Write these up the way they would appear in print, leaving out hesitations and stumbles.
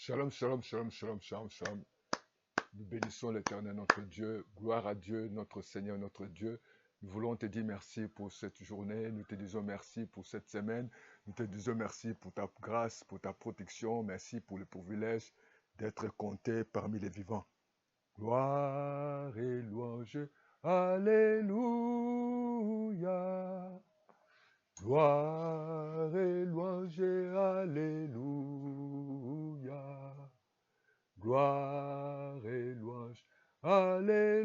Shalom, shalom, shalom, shalom, shalom, shalom. Nous bénissons l'Éternel, notre Dieu. Gloire à Dieu, notre Seigneur, notre Dieu. Nous voulons te dire merci pour cette journée. Nous te disons merci pour cette semaine. Nous te disons merci pour ta grâce, pour ta protection. Merci pour le privilège d'être compté parmi les vivants. Gloire et louange. Alléluia. Gloire et louange. Alléluia. Gloire et louange. Alléluia.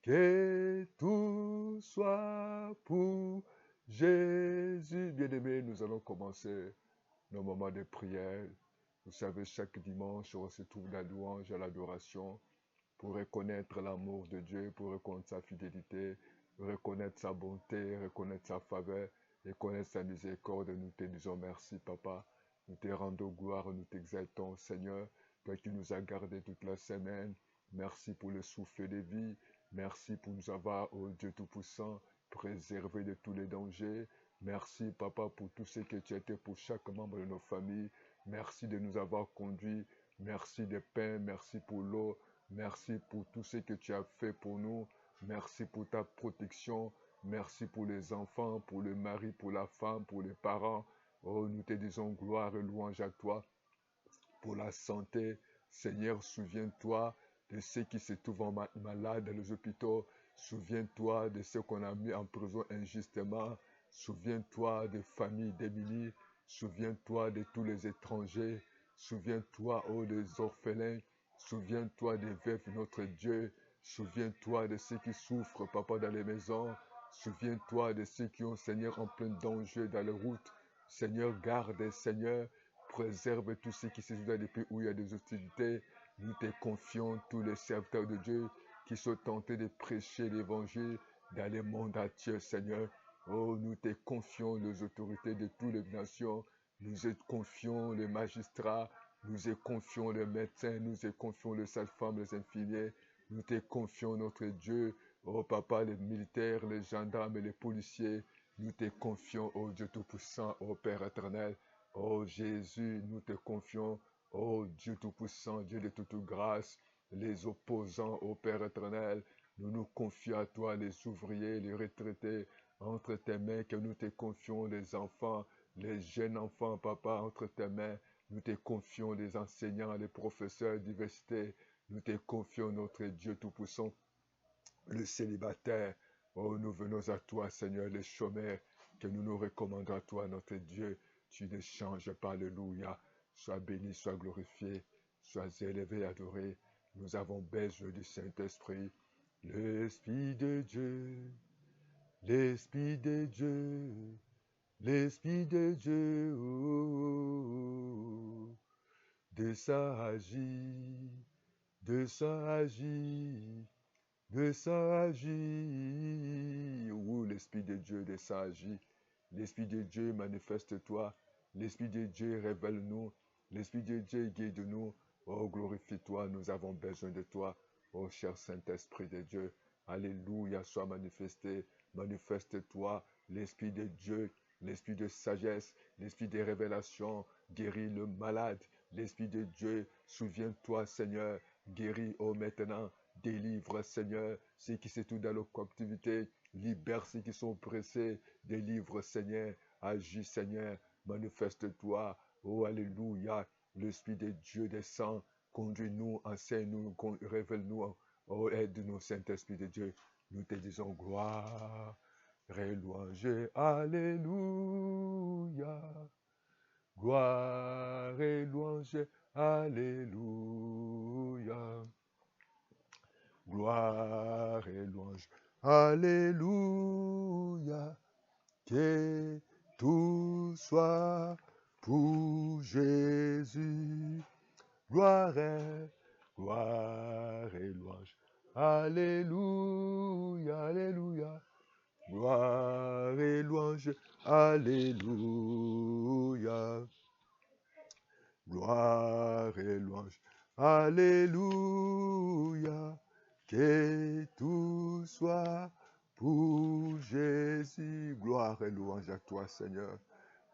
Que tout soit pour Jésus. Bien-aimés, nous allons commencer nos moments de prière. Vous savez, chaque dimanche, on se trouve la louange à l'adoration pour reconnaître l'amour de Dieu, pour reconnaître sa fidélité, reconnaître sa bonté, reconnaître sa faveur, reconnaître sa miséricorde. Nous te disons merci, Papa. Nous te rendons gloire, nous t'exaltons, Seigneur, toi qui nous as gardés toute la semaine. Merci pour le souffle de vie. Merci pour nous avoir, ô Dieu Tout-Puissant, préservé de tous les dangers. Merci, Papa, pour tout ce que tu as été pour chaque membre de nos familles. Merci de nous avoir conduits. Merci des pains, merci pour l'eau. Merci pour tout ce que tu as fait pour nous. Merci pour ta protection. Merci pour les enfants, pour le mari, pour la femme, pour les parents. Oh, nous te disons gloire et louange à toi pour la santé. Seigneur, souviens-toi de ceux qui se trouvent malades dans les hôpitaux. Souviens-toi de ceux qu'on a mis en prison injustement. Souviens-toi des familles démunies. Souviens-toi de tous les étrangers. Souviens-toi, oh, des orphelins. Souviens-toi des veuves, notre Dieu. Souviens-toi de ceux qui souffrent, papa, dans les maisons. Souviens-toi de ceux qui ont, Seigneur, en plein danger dans les routes. Seigneur, garde, Seigneur. Préserve tous ceux qui se trouvent dans des pays où il y a des hostilités. Nous te confions tous les serviteurs de Dieu qui sont tentés de prêcher l'évangile dans le monde entier, Seigneur. Oh, nous te confions les autorités de toutes les nations. Nous te confions les magistrats. Nous te confions les médecins. Nous te confions les sages-femmes, les infirmiers. Nous te confions notre Dieu. Oh, Papa, les militaires, les gendarmes et les policiers. Nous te confions, oh Dieu Tout-Puissant, oh Père éternel. Oh Jésus, nous te confions, oh Dieu Tout-Puissant, Dieu de toute grâce, les opposants au Père éternel. Nous nous confions à toi, les ouvriers, les retraités, entre tes mains que nous te confions, les enfants, les jeunes enfants, papa, entre tes mains. Nous te confions les enseignants, les professeurs d'université. Nous te confions notre Dieu Tout-Puissant, le célibataire. Oh, nous venons à toi, Seigneur, les chômeurs, que nous nous recommandons à toi, notre Dieu. Tu ne changes pas, alléluia. Sois béni, sois glorifié, sois élevé, adoré. Nous avons besoin du Saint-Esprit. L'Esprit de Dieu, l'Esprit de Dieu, l'Esprit de Dieu, oh, de ça agit, de ça agit. De ça agit, oui, l'Esprit de Dieu de ça agit. L'Esprit de Dieu manifeste-toi. L'Esprit de Dieu révèle-nous. L'Esprit de Dieu guide-nous. Oh, glorifie-toi, nous avons besoin de toi. Oh, cher Saint-Esprit de Dieu. Alléluia, sois manifesté. Manifeste-toi, l'Esprit de Dieu, l'Esprit de sagesse, l'Esprit de révélation. Guéris le malade. L'Esprit de Dieu, souviens-toi, Seigneur. Guéris, oh, maintenant. Délivre, Seigneur, ceux qui se trouvent dans la captivité. Libère ceux qui sont pressés. Délivre, Seigneur. Agis, Seigneur. Manifeste-toi. Oh, alléluia. L'Esprit de Dieu descend. Conduis-nous, enseigne-nous, révèle-nous. Oh, aide-nous, Saint-Esprit de Dieu. Nous te disons gloire et louange. Alléluia. Gloire et louange. Alléluia. Gloire et louange. Alléluia. Que tout soit pour Jésus. Gloire et louange. Alléluia. Alléluia. Gloire et louange. Alléluia. Gloire et louange. Alléluia. Que tout soit pour Jésus. Gloire et louange à toi, Seigneur.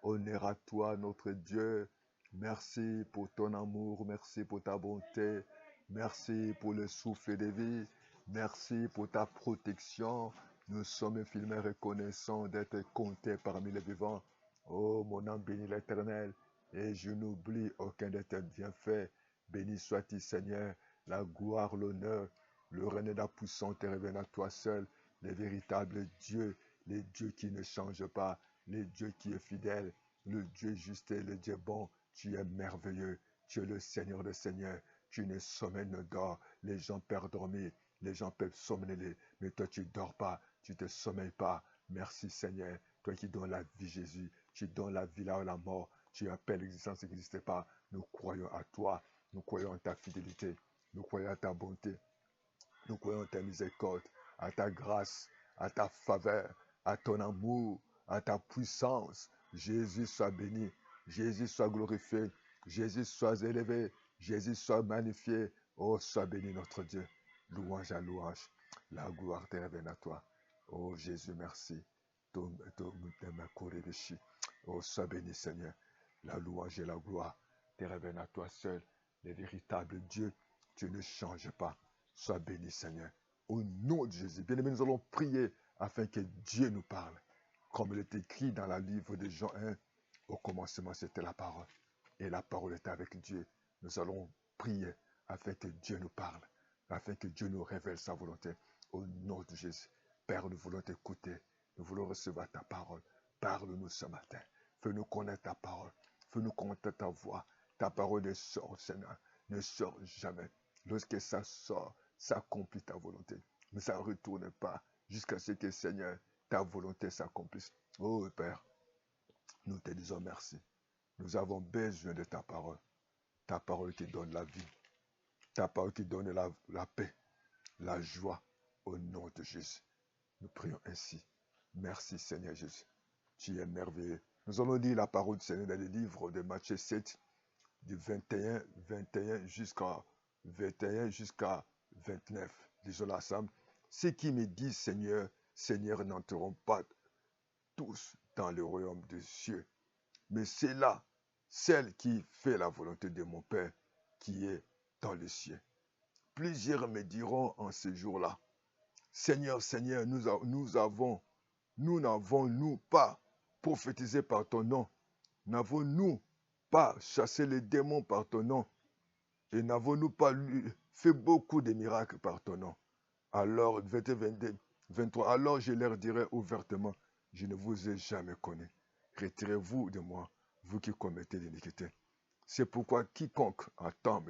Honneur à toi, notre Dieu. Merci pour ton amour, merci pour ta bonté, merci pour le souffle de vie, merci pour ta protection. Nous sommes infiniment reconnaissants d'être comptés parmi les vivants. Oh, mon âme bénit l'Éternel, et je n'oublie aucun de tes bienfaits. Béni sois-tu, Seigneur, la gloire, l'honneur, le règne de la puissance te reviennent à toi seul, le véritable Dieu, le Dieu qui ne change pas, le Dieu qui est fidèle, le Dieu juste et le Dieu bon. Tu es merveilleux. Tu es le Seigneur des Seigneurs. Tu ne sommeilles, ne dors. Les gens peuvent dormir. Les gens peuvent sommeiller. Mais toi, tu ne dors pas. Tu ne te sommeilles pas. Merci Seigneur. Toi qui donnes la vie, Jésus. Tu donnes la vie là où la mort. Tu appelles l'existence qui n'existait pas. Nous croyons à toi. Nous croyons en ta fidélité. Nous croyons à ta bonté. Nous croyons à ta miséricorde, à ta grâce, à ta faveur, à ton amour, à ta puissance. Jésus soit béni, Jésus soit glorifié, Jésus soit élevé, Jésus soit magnifié. Oh, sois béni notre Dieu. Louange à louange. La gloire te revient à toi. Oh Jésus, merci. Oh, sois béni Seigneur. La louange et la gloire te reviennent à toi seul. Le véritable Dieu, tu ne changes pas. Sois béni, Seigneur. Au nom de Jésus. Bien-aimés, nous allons prier afin que Dieu nous parle. Comme il est écrit dans le livre de Jean 1, au commencement, c'était la parole. Et la parole était avec Dieu. Nous allons prier afin que Dieu nous parle, afin que Dieu nous révèle sa volonté. Au nom de Jésus. Père, nous voulons t'écouter. Nous voulons recevoir ta parole. Parle-nous ce matin. Fais-nous connaître ta parole. Fais-nous connaître ta voix. Ta parole ne sort, Seigneur. Ne sort jamais. Lorsque ça sort, ça accomplit ta volonté. Mais ça ne retourne pas jusqu'à ce que, Seigneur, ta volonté s'accomplisse. Oh Père, nous te disons merci. Nous avons besoin de ta parole qui donne la vie, ta parole qui donne la paix, la joie, au nom de Jésus. Nous prions ainsi. Merci Seigneur Jésus. Tu es merveilleux. Nous allons lire la parole du Seigneur dans le livre de Matthieu 7, du 21 jusqu'à 29. Lisons ensemble. Ceux qui me disent Seigneur, Seigneur n'entreront pas tous dans le royaume des cieux, mais c'est là celle qui fait la volonté de mon Père qui est dans les cieux. Plusieurs me diront en ce jour-là, Seigneur, Seigneur, nous n'avons-nous pas prophétisé par ton nom? N'avons-nous pas chassé les démons par ton nom? Et n'avons-nous pas fait beaucoup de miracles par ton nom? Alors, 22, 23, alors je leur dirai ouvertement, je ne vous ai jamais connu. Retirez-vous de moi, vous qui commettez l'iniquité. C'est pourquoi quiconque entend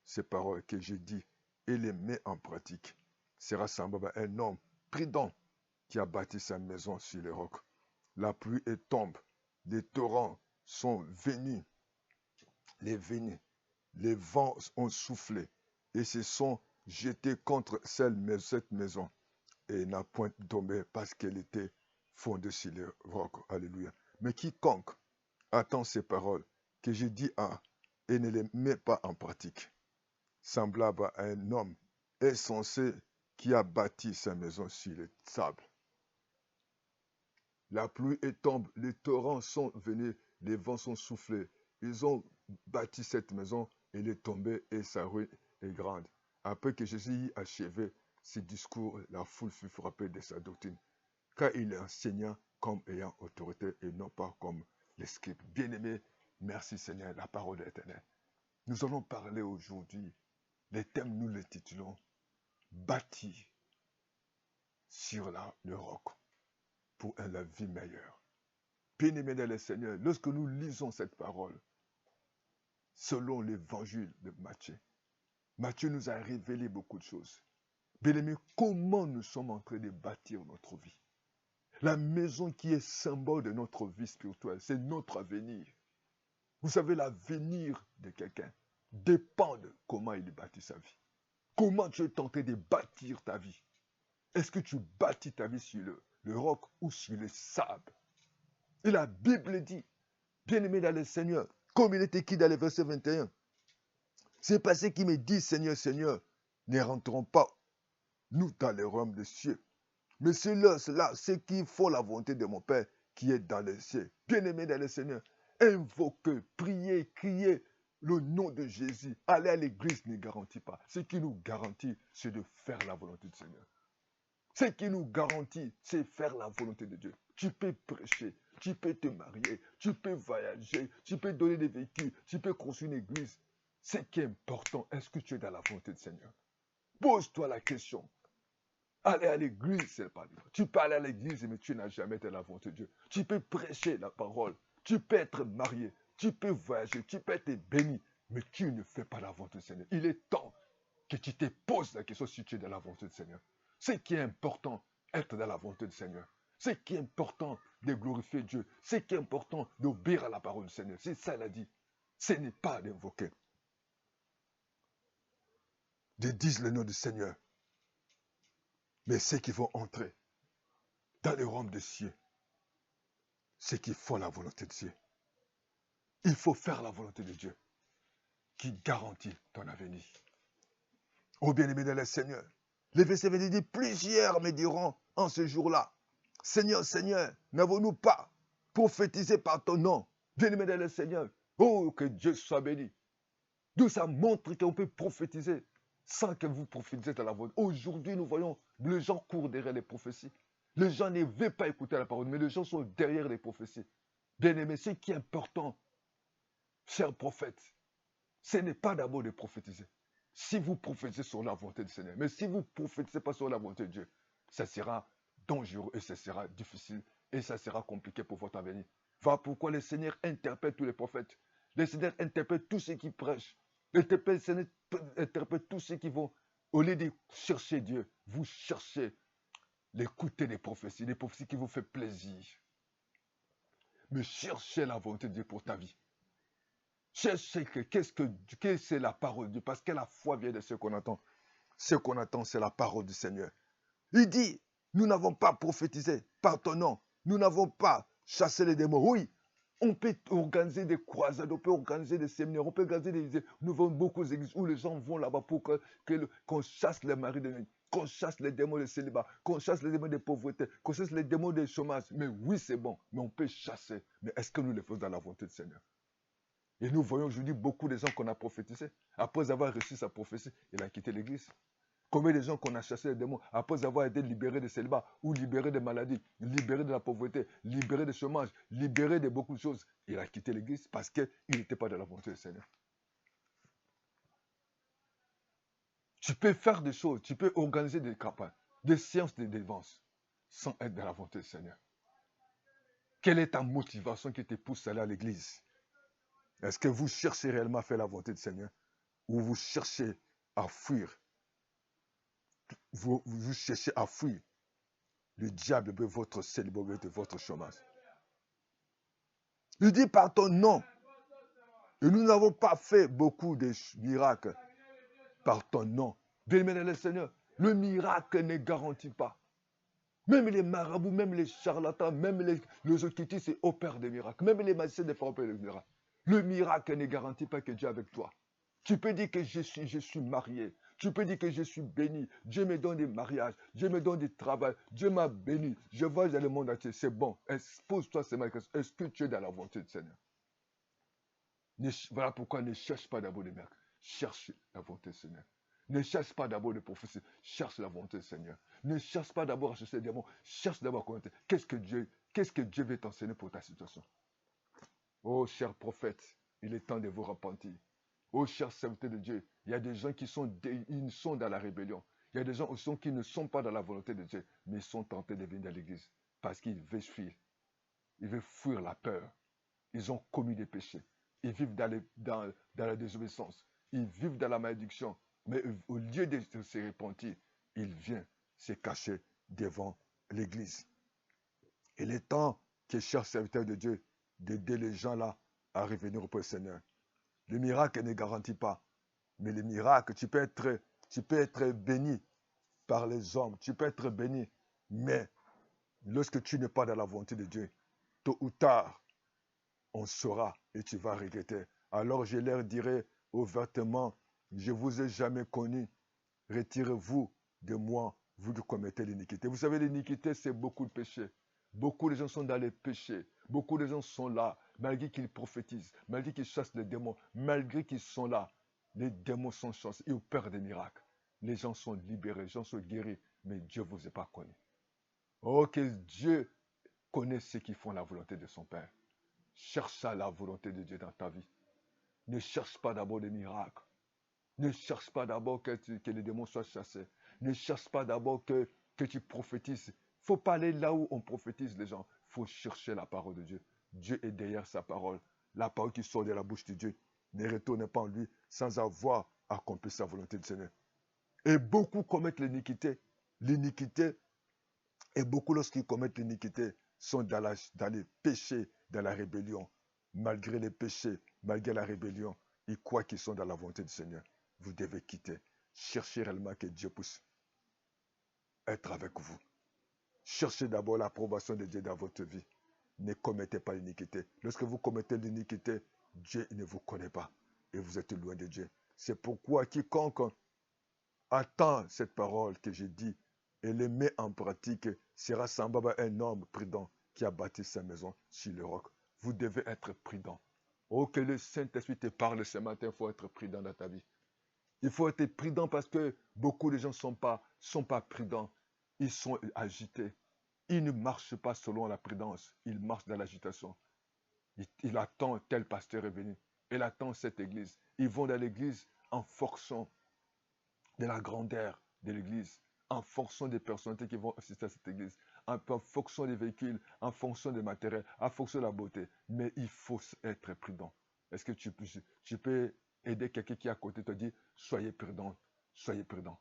ces paroles que j'ai dites et les met en pratique sera semblable à un homme prudent qui a bâti sa maison sur les rocs. La pluie tombe, les torrents sont venus, les vents ont soufflé et se sont jetés contre cette maison et n'a point tombé parce qu'elle était fondée sur les rocs. Alléluia. Mais quiconque attend ces paroles que je dis et ne les met pas en pratique, semblable à un homme insensé qui a bâti sa maison sur le sable. La pluie tombe, les torrents sont venus, les vents sont soufflés. Ils ont bâti cette maison, elle est tombée et sa ruine est grande. Après que Jésus y achevé ses discours, la foule fut frappée de sa doctrine, car il enseignait comme ayant autorité et non pas comme les scribes. Bien-aimés, merci Seigneur, la parole de l'Éternel. Nous allons parler aujourd'hui, les thèmes nous les titulons bâti sur le roc pour une vie meilleure. Bien-aimés dans le Seigneur, lorsque nous lisons cette parole, selon l'évangile de Matthieu, Matthieu nous a révélé beaucoup de choses. Bien-aimés, comment nous sommes en train de bâtir notre vie? La maison qui est symbole de notre vie spirituelle, c'est notre avenir. Vous savez, l'avenir de quelqu'un dépend de comment il bâtit sa vie. Comment tu es tenté de bâtir ta vie? Est-ce que tu bâtis ta vie sur le roc ou sur le sable? Et la Bible dit, bien-aimé dans le Seigneur, comme il est écrit dans le verset 21, c'est pas ceux qui me disent Seigneur, Seigneur, ne rentreront pas, nous, dans le royaume des cieux. Mais ceux-là, ceux qui font la volonté de mon Père qui est dans les cieux. Bien-aimé dans le Seigneur, invoquez, priez, criez le nom de Jésus. Aller à l'église ne garantit pas. Ce qui nous garantit, c'est de faire la volonté du Seigneur. Ce qui nous garantit, c'est faire la volonté de Dieu. Tu peux prêcher, tu peux te marier, tu peux voyager, tu peux donner des véhicules, tu peux construire une église. Ce qui est important, est-ce que tu es dans la volonté du Seigneur? Pose-toi la question. Aller à l'église, c'est pas libre. Tu peux aller à l'église, mais tu n'as jamais été dans la volonté de Dieu. Tu peux prêcher la parole, tu peux être marié, tu peux voyager, tu peux être béni, mais tu ne fais pas la volonté du Seigneur. Il est temps que tu te poses la question si tu es dans la volonté du Seigneur. Ce qui est important, être dans la volonté du Seigneur. Ce qui est important, de glorifier Dieu. Ce qui est important, d'obéir à la parole du Seigneur. C'est ça, il a dit. Ce n'est pas d'invoquer. Ils disent le nom du Seigneur. Mais ceux qui vont entrer dans le royaume des cieux, ceux qui font la volonté de Dieu. Il faut faire la volonté de Dieu qui garantit ton avenir. Ô bien-aimé dans le Seigneur, le verset 22 dit, plusieurs me diront en ce jour-là, Seigneur, Seigneur, n'avons-nous pas prophétisé par ton nom? Bien-aimé dans le Seigneur, oh, que Dieu soit béni. D'où ça montre qu'on peut prophétiser sans que vous prophétisez dans la volonté. Aujourd'hui, nous voyons, les gens courent derrière les prophéties. Les gens ne veulent pas écouter la parole, mais les gens sont derrière les prophéties. Bien-aimé, ce qui est important, chers prophètes, ce n'est pas d'abord de prophétiser. Si vous prophétisez sur la volonté du Seigneur, mais si vous ne prophétisez pas sur la volonté de Dieu, ça sera dangereux et ça sera difficile et ça sera compliqué pour votre avenir. Voilà pourquoi le Seigneur interpelle tous les prophètes. Le Seigneur interpelle tous ceux qui prêchent. Le Seigneur interpelle tous ceux qui vont, au lieu de chercher Dieu, vous cherchez l'écouter des prophéties qui vous font plaisir. Mais cherchez la volonté de Dieu pour ta vie. Cherchez qu'est-ce que c'est la parole de Dieu, parce que la foi vient de ce qu'on entend. Ce qu'on entend, c'est la parole du Seigneur. Il dit, nous n'avons pas prophétisé par ton nom, nous n'avons pas chassé les démons. Oui, on peut organiser des croisades, on peut organiser des séminaires, on peut organiser des... Nous avons beaucoup d'églises où les gens vont là-bas pour qu'on chasse les maris de nuit, qu'on chasse les démons de célibat, qu'on chasse les démons de pauvreté, qu'on chasse les démons de chômage. Mais oui, c'est bon, mais on peut chasser. Mais est-ce que nous le faisons dans la volonté du Seigneur? Et nous voyons aujourd'hui beaucoup de gens qu'on a prophétisés. Après avoir reçu sa prophétie, il a quitté l'église. Combien de gens qu'on a chassé les démons après avoir été libérés de célibat ou libérés de maladies, libérés de la pauvreté, libérés de chômage, libérés de beaucoup de choses. Il a quitté l'église parce qu'il n'était pas dans la volonté du Seigneur. Tu peux faire des choses, tu peux organiser des campagnes, des séances de défense sans être dans la volonté du Seigneur. Quelle est ta motivation qui te pousse à aller à l'église? Est-ce que vous cherchez réellement à faire la volonté du Seigneur ou vous cherchez à fuir? Vous cherchez à fuir le diable de votre célibat, de votre chômage. Il dit par ton nom. Et nous n'avons pas fait beaucoup de miracles par ton nom. Bien-aimé le Seigneur, le miracle ne garantit pas. Même les marabouts, même les charlatans, même les occultistes opèrent des miracles. Même les magiciens ne font pas des miracles. Le miracle ne garantit pas que Dieu est avec toi. Tu peux dire que je suis marié. Tu peux dire que je suis béni. Dieu me donne des mariages. Dieu me donne du travail. Dieu m'a béni. Je voyage dans le monde entier. C'est bon. Pose-toi ces questions. Est-ce que tu es dans la volonté du Seigneur? Voilà pourquoi ne cherche pas d'abord les miracles. Cherche la volonté du Seigneur. Ne cherche pas d'abord les prophéties. Cherche la volonté du Seigneur. Ne cherche pas d'abord à chercher les démons. Cherche d'abord à connaître. Qu'est-ce que Dieu veut t'enseigner pour ta situation? Oh, cher prophète, il est temps de vous repentir. Oh, cher serviteur de Dieu, il y a des gens qui sont dans la rébellion. Il y a des gens aussi qui ne sont pas dans la volonté de Dieu, mais ils sont tentés de venir à l'église parce qu'ils veulent fuir. Ils veulent fuir la peur. Ils ont commis des péchés. Ils vivent dans la désobéissance. Ils vivent dans la malédiction. Mais au lieu de se repentir, il vient se cacher devant l'église. Il est temps que, cher serviteur de Dieu, d'aider les gens là à revenir au Seigneur. Le miracle ne garantit pas. Mais le miracle, tu peux être béni par les hommes. Tu peux être béni. Mais lorsque tu n'es pas dans la volonté de Dieu, tôt ou tard, on saura et tu vas regretter. Alors je leur dirai ouvertement, je ne vous ai jamais connu. Retirez-vous de moi, vous qui commettez l'iniquité. Vous savez, l'iniquité, c'est beaucoup de péchés. Beaucoup de gens sont dans les péchés. Beaucoup de gens sont là. malgré qu'ils prophétisent, malgré qu'ils chassent les démons, malgré qu'ils sont là, les démons sont chassés, ils opèrent des miracles. Les gens sont libérés, les gens sont guéris, mais Dieu ne vous a pas connu. Oh, que Dieu connaisse ceux qui font la volonté de son Père. Cherche à la volonté de Dieu dans ta vie. Ne cherche pas d'abord les miracles. Ne cherche pas d'abord que les démons soient chassés. Ne cherche pas d'abord que tu prophétises. Il ne faut pas aller là où on prophétise les gens. Il faut chercher la parole de Dieu. Dieu est derrière sa parole. La parole qui sort de la bouche de Dieu ne retourne pas en lui sans avoir accompli sa volonté de Seigneur. Et beaucoup commettent l'iniquité. L'iniquité, et beaucoup lorsqu'ils commettent l'iniquité, sont dans les péchés, dans la rébellion. Malgré les péchés, malgré la rébellion, ils croient qu'ils sont dans la volonté du Seigneur. Vous devez quitter. Cherchez réellement que Dieu puisse être avec vous. Cherchez d'abord l'approbation de Dieu dans votre vie. Ne commettez pas l'iniquité. Lorsque vous commettez l'iniquité, Dieu ne vous connaît pas et vous êtes loin de Dieu. C'est pourquoi quiconque attend cette parole que j'ai dit et les met en pratique sera semblable à un homme prudent qui a bâti sa maison sur le roc. Vous devez être prudent. Oh, que le Saint-Esprit te parle ce matin, il faut être prudent dans ta vie. Il faut être prudent parce que beaucoup de gens ne sont pas prudents. Ils sont agités. Ils ne marchent pas selon la prudence. Ils marchent dans l'agitation. Il attend tel pasteur est venu. Il attend cette église. Ils vont dans l'église en fonction de la grandeur de l'église, en fonction des personnalités qui vont assister à cette église, en fonction des véhicules, en fonction des matériels, en fonction de la beauté. Mais il faut être prudent. Est-ce que tu peux aider quelqu'un qui est à côté te dire, soyez prudent, soyez prudent.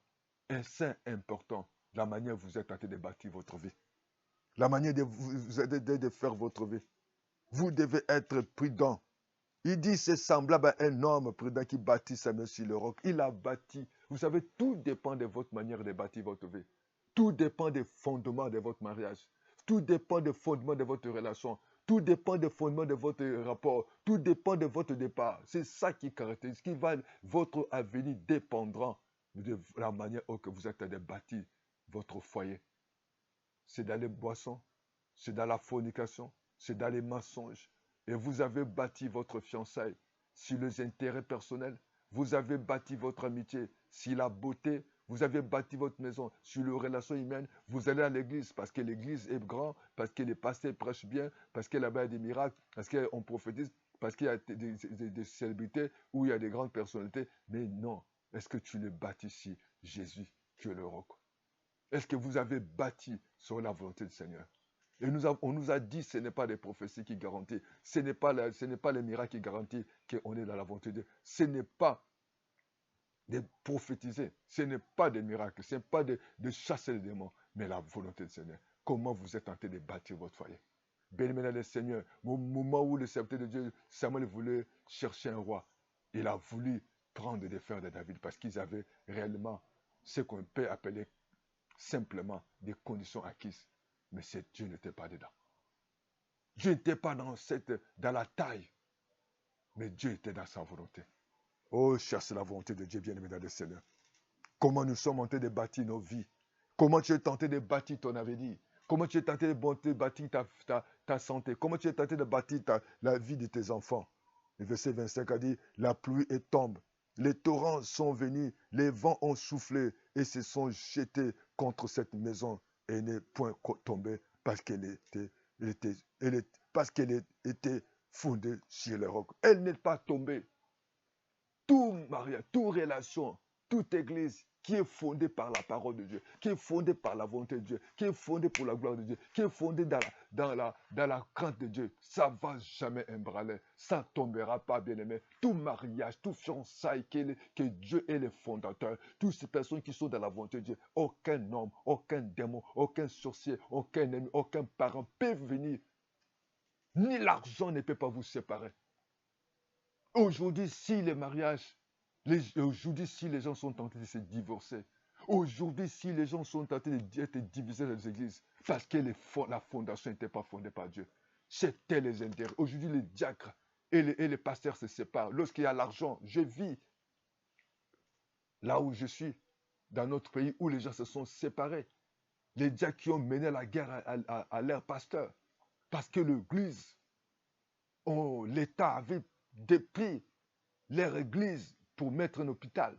Et c'est important, la manière dont vous êtes en train de bâtir votre vie. La manière de vous aider de faire votre vie. Vous devez être prudent. Il dit, c'est semblable à un homme prudent qui bâtit sa maison sur le roc. Il a bâti. Vous savez, tout dépend de votre manière de bâtir votre vie. Tout dépend des fondements de votre mariage. Tout dépend des fondements de votre relation. Tout dépend des fondements de votre rapport. Tout dépend de votre départ. C'est ça qui caractérise. Votre avenir dépendra de la manière dont vous êtes de bâtir votre foyer. C'est dans les boissons, c'est dans la fornication, c'est dans les mensonges. Et vous avez bâti votre fiançailles sur les intérêts personnels. Vous avez bâti votre amitié sur la beauté. Vous avez bâti votre maison sur les relations humaines. Vous allez à l'église parce que l'église est grande, parce que les pasteurs prêchent bien, parce que là-bas il y a des miracles, parce qu'on prophétise, parce qu'il y a des célébrités où il y a des grandes personnalités. Mais non, est-ce que tu le bâtis sur Jésus qui est le roc? Est-ce que vous avez bâti sur la volonté du Seigneur? Et on nous a dit que ce n'est pas des prophéties qui garantissent, ce n'est pas les miracles qui garantissent qu'on est dans la volonté de Dieu. Ce n'est pas de prophétiser, ce n'est pas des miracles, ce n'est pas de chasser les démons, mais la volonté du Seigneur. Comment vous êtes en train de bâtir votre foyer? Béni le Seigneur, au moment où le serviteur de Dieu, Samuel voulait chercher un roi, il a voulu prendre des frères de David parce qu'ils avaient réellement ce qu'on peut appeler simplement des conditions acquises. Mais Dieu n'était pas dedans. Dieu n'était pas dans la taille, mais Dieu était dans sa volonté. Oh, cherche la volonté de Dieu, bien-aimé dans le Seigneur. Comment nous sommes en train de bâtir nos vies? Comment tu es tenté de bâtir ton avenir? Comment tu es tenté de bâtir ta santé? Comment tu es tenté de bâtir la vie de tes enfants? Le verset 25 a dit, la pluie est tombe, les torrents sont venus, les vents ont soufflé et se sont jetés contre cette maison et n'est point tombée parce qu'elle était fondée sur le roc. Elle n'est pas tombée. Tout mariage, toute relation, toute église qui est fondée par la parole de Dieu, qui est fondée par la volonté de Dieu, qui est fondée pour la gloire de Dieu, qui est fondée dans la crainte de Dieu, ça ne va jamais ébranler, ça ne tombera pas, bien-aimé. Tout mariage, tout fiançailles, que Dieu est le fondateur, toutes ces personnes qui sont dans la volonté de Dieu, aucun homme, aucun démon, aucun sorcier, aucun ennemi, aucun parent peut venir, ni l'argent ne peut pas vous séparer. Aujourd'hui, si les mariages, aujourd'hui, si les gens sont tentés de se divorcer, aujourd'hui, si les gens sont tentés d'être divisés dans les églises, parce que la fondation n'était pas fondée par Dieu, c'était les intérêts. Aujourd'hui, les diacres et les pasteurs se séparent. Lorsqu'il y a l'argent, je vis là où je suis, dans notre pays où les gens se sont séparés. Les diacres qui ont mené la guerre à leurs pasteurs, parce que l'église L'État avait dépris leur église pour mettre un hôpital.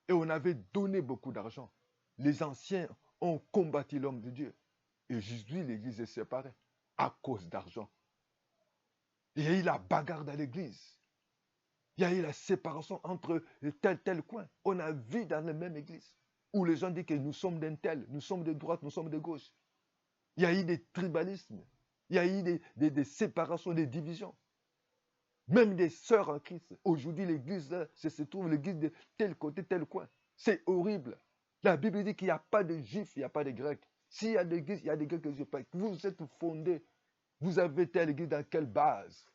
Et on avait donné beaucoup d'argent. Les anciens ont combattu l'homme de Dieu. Et aujourd'hui, l'église est séparée à cause d'argent. Il y a eu la bagarre dans l'église. Il y a eu la séparation entre tel coin. On a vu dans la même église où les gens disent que nous sommes d'un tel, nous sommes de droite, nous sommes de gauche. Il y a eu des tribalismes. Il y a eu des séparations, des divisions. Même des sœurs en Christ. Aujourd'hui, l'église se trouve l'église de tel côté, tel coin. C'est horrible. La Bible dit qu'il n'y a pas de juifs, il n'y a pas de grecs. S'il y a des églises, il y a des grecs et des juifs. Vous êtes fondés. Vous avez été à l'église dans quelle base?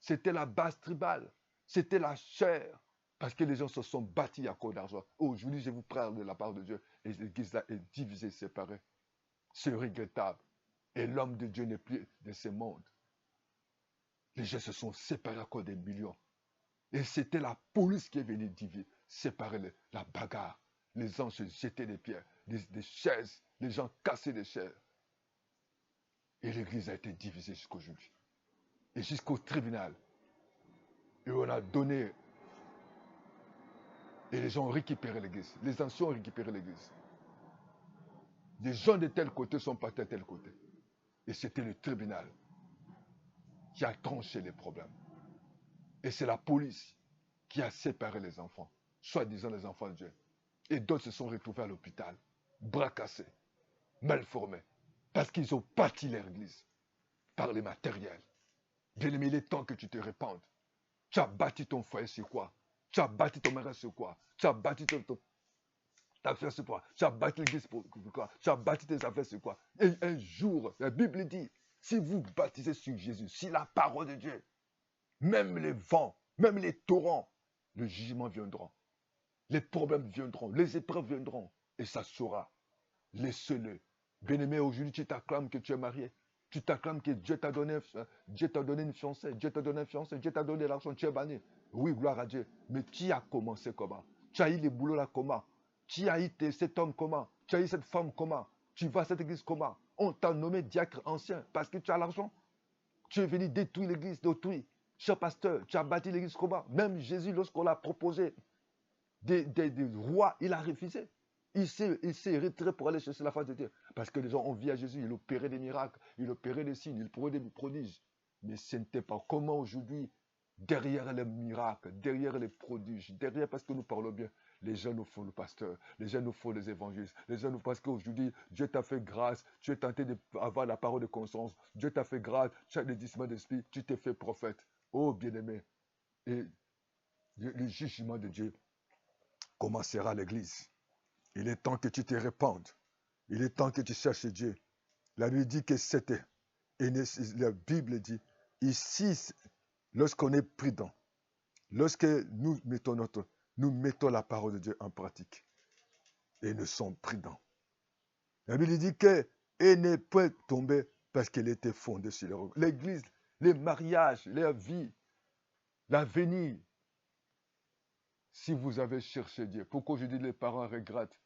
C'était la base tribale. C'était la chair. Parce que les gens se sont bâtis à cause d'argent. Aujourd'hui, je vous parle de la part de Dieu. Et l'église là est divisée, séparée. C'est regrettable. Et l'homme de Dieu n'est plus de ce monde. Les gens se sont séparés à cause des millions. Et c'était la police qui est venue diviser, séparer la bagarre. Les gens se jetaient des pierres, des chaises. Les gens cassaient des chaises. Et l'église a été divisée jusqu'aujourd'hui. Et jusqu'au tribunal. Et on a donné. Et les gens ont récupéré l'église. Les anciens ont récupéré l'église. Les gens de tel côté sont partis à tel côté. Et c'était le tribunal qui a tranché les problèmes. Et c'est la police qui a séparé les enfants, soi-disant les enfants de Dieu. Et d'autres se sont retrouvés à l'hôpital, bras cassés, mal formés, parce qu'ils ont bâti leur église par les matériels. Bien-aimé, il est temps que tu te répandes. Tu as bâti ton foyer sur quoi? Tu as bâti ton mariage sur quoi? Tu as bâti ta affaire sur quoi? Tu as bâti l'église pour quoi? Tu as bâti tes affaires sur quoi? Et un jour, la Bible dit, si vous baptisez sur Jésus, sur la parole de Dieu, même les vents, même les torrents, le jugement viendra. Les problèmes viendront, les épreuves viendront, et ça sera. Laissez-le. Bien-aimé, aujourd'hui, tu t'acclames que tu es marié. Tu t'acclames que Dieu t'a donné une fiancée, Dieu t'a donné un fiancé, Dieu t'a donné l'argent, tu es banni. Oui, gloire à Dieu. Mais tu as commencé comment? Tu as eu les boulots là comment? Tu as eu cet homme comment? Tu as eu cette femme comment? Tu vas à cette église comment? On t'a nommé diacre ancien parce que tu as l'argent. Tu es venu détruire l'église d'autrui. Cher pasteur, tu as bâti l'église comment? Même Jésus, lorsqu'on l'a proposé des rois, il a refusé. Il s'est retiré pour aller chercher la face de Dieu. Parce que les gens ont vu à Jésus, il opérait des miracles, il opérait des signes, il prenait des prodiges. Mais ce n'était pas comment aujourd'hui, derrière les miracles, derrière les prodiges, derrière parce que nous parlons bien, les gens nous font le pasteur, les gens nous font les évangélistes, les gens nous parce qu'aujourd'hui, Dieu t'a fait grâce, tu es tenté d'avoir la parole de conscience, Dieu t'a fait grâce, tu as des discernements d'esprit, tu t'es fait prophète. Oh bien-aimé, et le jugement de Dieu commencera à l'église. Il est temps que tu te répandes. Il est temps que tu cherches Dieu. La Bible dit que c'était. Et la Bible dit, ici, lorsqu'on est prudent, lorsque nous mettons la parole de Dieu en pratique, et nous sommes prudents. La Bible dit que et ne peut tomber parce qu'elle était fondée sur les rocs. L'église, les mariages, la vie, l'avenir. Si vous avez cherché Dieu, pourquoi aujourd'hui les parents regrettent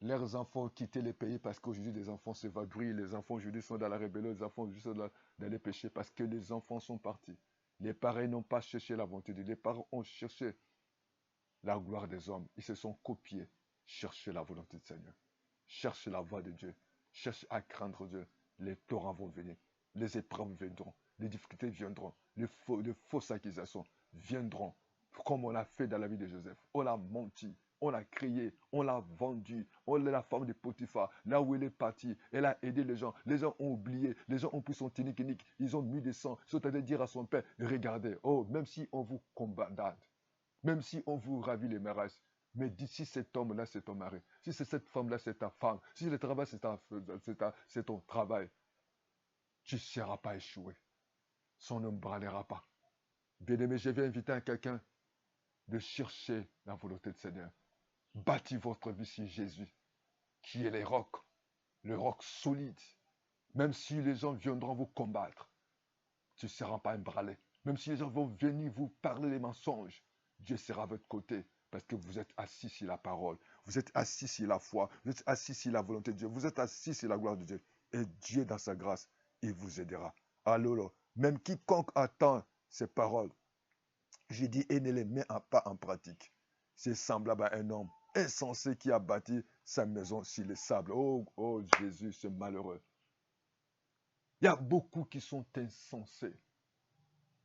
leurs enfants ont quitté les pays parce qu'aujourd'hui les enfants s'évanouissent, les enfants aujourd'hui sont dans la rébellion, les enfants aujourd'hui sont dans les péchés parce que les enfants sont partis. Les parents n'ont pas cherché la volonté de Dieu, les parents ont cherché la gloire des hommes, ils se sont copiés. Cherchez la volonté du Seigneur, cherchez la voie de Dieu, cherchez à craindre Dieu. Les torrents vont venir, les épreuves viendront, les difficultés viendront, les fausses accusations viendront, comme on l'a fait dans la vie de Joseph. On a menti, on l'a crié, on l'a vendu, on est la femme de Potiphar, là où elle est partie, elle a aidé les gens ont oublié, les gens ont pris son tunique, ils ont mis des sangs, ils sont allés dire à son père, regardez, oh, même si on vous combat, même si on vous ravit les mariages, mais d'ici cet homme-là, c'est ton mari, si c'est cette femme-là, c'est ta femme, si le travail, c'est ton travail, tu ne seras pas échoué, son ne brûlera pas. Bien-aimé, je vais inviter à quelqu'un de chercher la volonté du Seigneur. Bâtis votre vie sur Jésus, qui est le roc solide. Même si les gens viendront vous combattre, tu ne seras pas ébranlé. Même si les gens vont venir vous parler des mensonges, Dieu sera à votre côté parce que vous êtes assis sur la parole. Vous êtes assis sur la foi. Vous êtes assis sur la volonté de Dieu. Vous êtes assis sur la gloire de Dieu. Et Dieu, dans sa grâce, il vous aidera. Alors, même quiconque attend ces paroles. Je dis, et ne les met pas en pratique. C'est semblable à un homme insensé qui a bâti sa maison sur le sable. Oh, oh Jésus, ce malheureux. Il y a beaucoup qui sont insensés.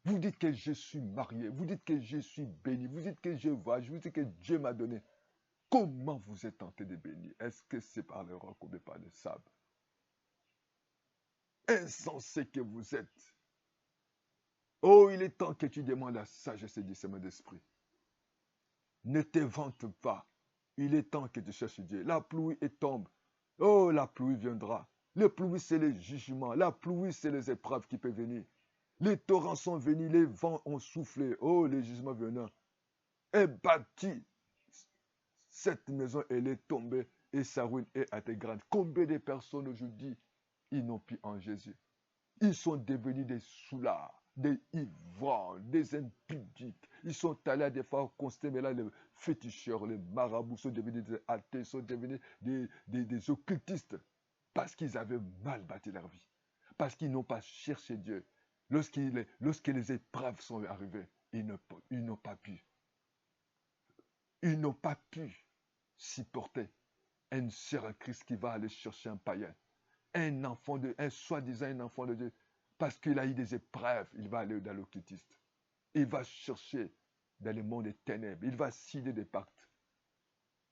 Vous dites que je suis marié, vous dites que je suis béni, vous dites que je voyage, vous dites que Dieu m'a donné. Comment vous êtes tenté de bénir? Est-ce que c'est par le roc ou par le sable? Insensé que vous êtes. Oh, il est temps que tu demandes la sagesse et discernement d'esprit. Ne te vante pas. Il est temps que tu cherches Dieu. La pluie tombe. Oh, la pluie viendra. La pluie, c'est les jugements. La pluie, c'est les épreuves qui peuvent venir. Les torrents sont venus, les vents ont soufflé. Oh, les jugements venant. Et bâti. Cette maison, elle est tombée et sa ruine est intégrante. Combien de personnes aujourd'hui, ils n'ont plus en Jésus? Ils sont devenus des soulards, des ivrognes, des impudiques. Ils sont allés à des fois constater, mais là, les féticheurs, les marabouts sont devenus des athées, sont devenus des occultistes. Parce qu'ils avaient mal bâti leur vie. Parce qu'ils n'ont pas cherché Dieu. Lorsque les épreuves sont arrivées, ils n'ont pas pu. Ils n'ont pas pu supporter un sœur en Christ qui va aller chercher un païen. Un soi-disant un enfant de Dieu. Parce qu'il a eu des épreuves, il va aller dans l'occultiste. Il va chercher dans le monde des ténèbres. Il va signer des pactes.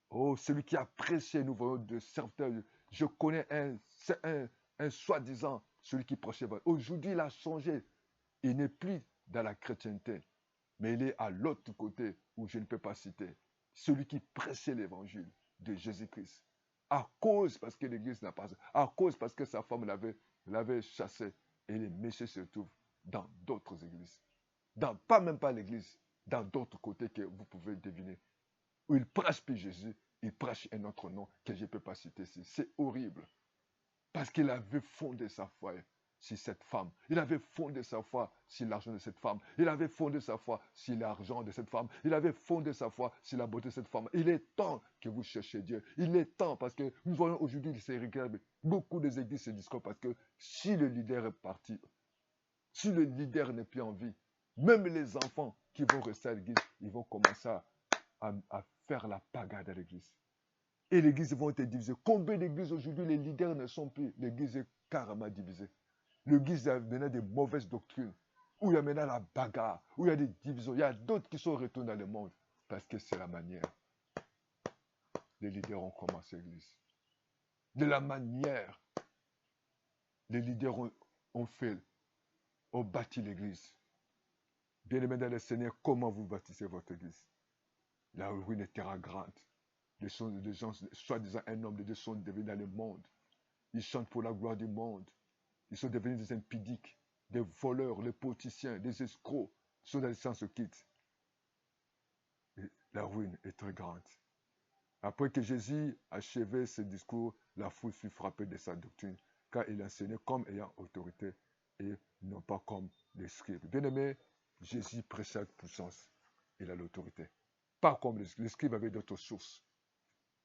Oh, celui qui a prêché, nous voyons de serviteurs. Je connais un soi-disant, celui qui prêchait. Aujourd'hui, il a changé. Il n'est plus dans la chrétienté, mais il est à l'autre côté où je ne peux pas citer. Celui qui prêchait l'évangile de Jésus-Christ. À cause, parce que l'église n'a pas... À cause, parce que sa femme l'avait chassé. Et les méchants se trouvent dans d'autres églises. Pas même pas l'église, dans d'autres côtés que vous pouvez deviner. Où il prêche plus Jésus, il prêche un autre nom que je ne peux pas citer ici. C'est horrible. Parce qu'il avait fondé sa foi sur cette femme. Il avait fondé sa foi sur l'argent de cette femme. Il avait fondé sa foi sur l'argent de cette femme. Il avait fondé sa foi sur la beauté de cette femme. Il est temps que vous cherchiez Dieu. Il est temps parce que nous voyons aujourd'hui, c'est regrettable, beaucoup des églises se discours parce que si le leader est parti, si le leader n'est plus en vie, même les enfants qui vont rester à l'église, ils vont commencer à faire la pagade à l'église. Et l'église vont être divisées. Combien d'églises aujourd'hui, les leaders ne sont plus? L'église est carrément divisée. L'église a maintenant des mauvaises doctrines, où il y a maintenant la bagarre, où il y a des divisions. Il y a d'autres qui sont retournés dans le monde, parce que c'est la manière. Les leaders ont commencé l'église. De la manière, les leaders ont bâti l'église. Bien-aimés dans le Seigneur, comment vous bâtissez votre église? La ruine est terre grande. Les gens, soi-disant un homme de Dieu, sont devenus dans le monde. Ils chantent pour la gloire du monde. Ils sont devenus des impudiques, des voleurs, les politiciens, des escrocs. Ils sont dans le sens quitte. La ruine est très grande. Après que Jésus achevait ce discours, la foule fut frappée de sa doctrine, car il enseignait comme ayant autorité et non pas comme les scribes. Bien-aimé, Jésus prêchait avec puissance. Il a l'autorité. Pas comme les scribes avaient d'autres sources.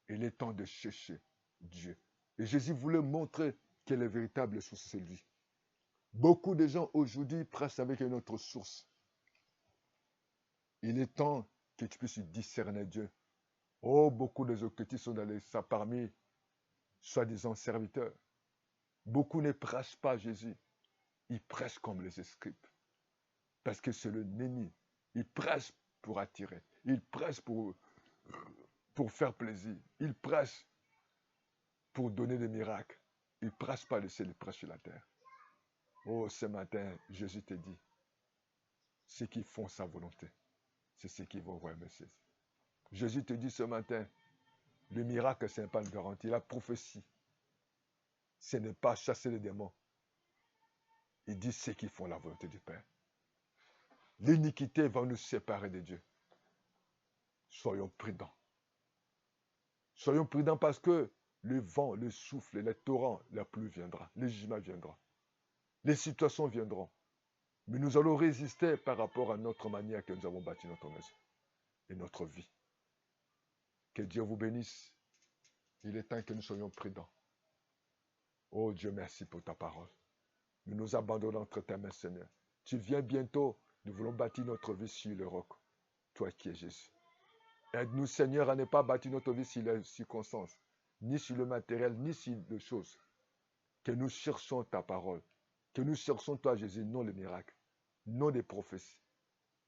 Il est temps de chercher Dieu. Et Jésus voulait montrer que la véritable source, c'est lui. Beaucoup de gens aujourd'hui prêchent avec une autre source. Il est temps que tu puisses discerner Dieu. Oh, beaucoup de occultistes sont parmi soi-disant serviteurs. Beaucoup ne prêchent pas Jésus. Ils prêchent comme les scribes. Parce que c'est le nenni. Ils prêchent pour attirer. Ils prêchent pour faire plaisir. Ils prêchent pour donner des miracles. Ils ne prêchent pas le ciel, ils prêchent sur la terre. Oh, ce matin, Jésus te dit, ceux qui font sa volonté, c'est ceux qui vont voir le Messie. Jésus te dit ce matin, le miracle, ce n'est pas une garantie. La prophétie, ce n'est pas chasser les démons. Il dit ceux qui font la volonté du Père. L'iniquité va nous séparer de Dieu. Soyons prudents. Soyons prudents parce que le vent, le souffle, les torrents, la pluie viendra, le jugement viendra. Les situations viendront. Mais nous allons résister par rapport à notre manière que nous avons bâti notre maison et notre vie. Que Dieu vous bénisse. Il est temps que nous soyons prudents. Oh Dieu, merci pour ta parole. Nous nous abandonnons entre tes mains, Seigneur. Tu viens bientôt. Nous voulons bâtir notre vie sur le roc, toi qui es Jésus. Aide-nous, Seigneur, à ne pas bâtir notre vie sur les circonstances, ni sur le matériel, ni sur les choses. Que nous cherchons ta parole, que nous cherchons toi, Jésus, non les miracles, non les prophéties,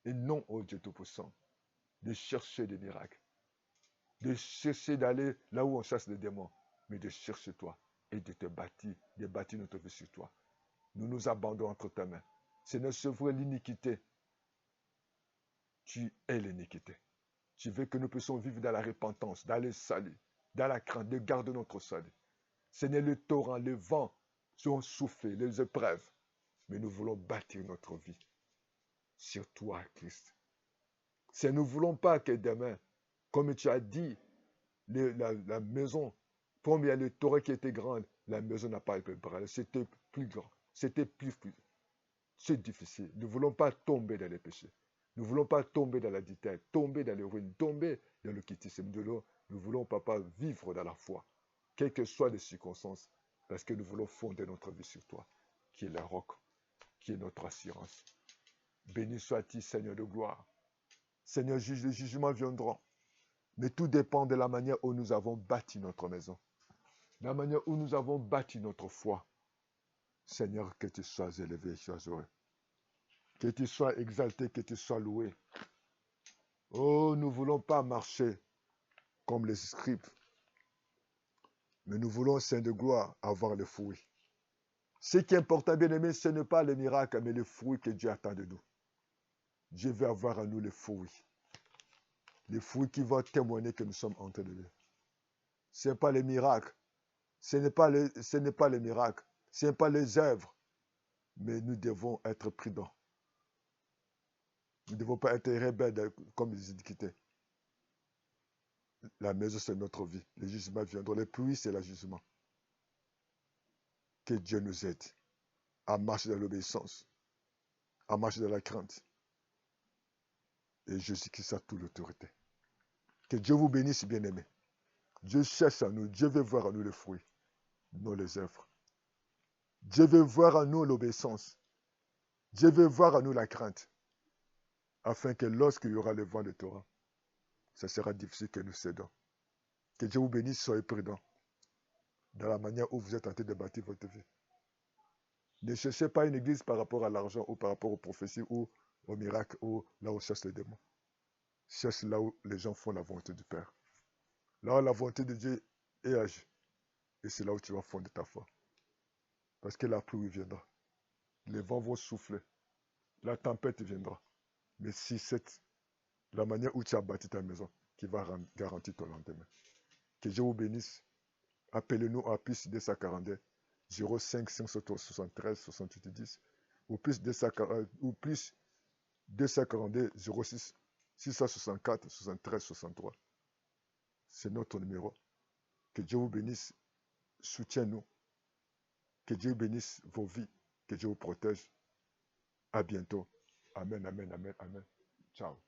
et non, ô Dieu Tout-Puissant, de chercher des miracles, de chercher d'aller là où on chasse les démons, mais de chercher toi et de te bâtir, de bâtir notre vie sur toi. Nous nous abandonnons entre ta main. Seigneur, sauve l'iniquité. Tu es l'iniquité. Tu veux que nous puissions vivre dans la repentance, dans le salut, dans la crainte, de garder notre salut. Seigneur, le torrent, le vent sont soufflés, les épreuves. Mais nous voulons bâtir notre vie sur toi, Christ. Seigneur, nous ne voulons pas que demain, comme tu as dit, la maison, comme il y a le torrent qui était grand, la maison n'a pas été brûlée. C'était plus grand. C'était plus. C'est difficile. Nous ne voulons pas tomber dans les péchés. Nous ne voulons pas tomber dans la détail, tomber dans les ruines, tomber dans le quitisme de l'eau. Nous voulons, papa, vivre dans la foi, quelles que soient les circonstances, parce que nous voulons fonder notre vie sur toi, qui est le roc, qui est notre assurance. Béni sois-tu, Seigneur de gloire. Seigneur, les jugements viendront. Mais tout dépend de la manière où nous avons bâti notre maison, la manière où nous avons bâti notre foi. Seigneur, que tu sois élevé et sois heureux. Que tu sois exalté, que tu sois loué. Oh, nous ne voulons pas marcher comme les scribes, mais nous voulons, Saint de gloire, avoir le fruit. Ce qui est important, bien aimé, ce n'est pas les miracles, mais le fruit que Dieu attend de nous. Dieu veut avoir à nous le fruit. Les fruits qui vont témoigner que nous sommes en train de vivre. Ce n'est pas les miracles, ce n'est pas les miracles, ce n'est pas les œuvres, mais nous devons être prudents. Nous ne devons pas être rebelles comme les iniquités. La maison, c'est notre vie. Les jugements viendront. Les pluies, c'est le jugement. Que Dieu nous aide à marcher dans l'obéissance, à marcher dans la crainte. Et Jésus-Christ a toute l'autorité. Que Dieu vous bénisse, bien-aimés. Dieu cherche à nous. Dieu veut voir en nous le fruit, non les œuvres. Dieu veut voir en nous l'obéissance. Dieu veut voir en nous la crainte. Afin que lorsqu'il y aura le vent de torrent, ça sera difficile que nous cédons. Que Dieu vous bénisse, soyez prudents dans la manière où vous êtes en train de bâtir votre vie. Ne cherchez pas une église par rapport à l'argent ou par rapport aux prophéties ou aux miracles ou là où on cherche les démons. Cherche là où les gens font la volonté du Père. Là où la volonté de Dieu est âgée. Et c'est là où tu vas fonder ta foi. Parce que la pluie viendra. Les vents vont souffler. La tempête viendra. Mais si c'est la manière où tu as bâti ta maison qui va garantir ton lendemain. Que Dieu vous bénisse. Appelez-nous à plus 242 05 573 68 10 ou plus 242 06 664 73 63. C'est notre numéro. Que Dieu vous bénisse. Soutiens-nous. Que Dieu bénisse vos vies. Que Dieu vous protège. À bientôt. Amen, amen, amen, amen. Ciao.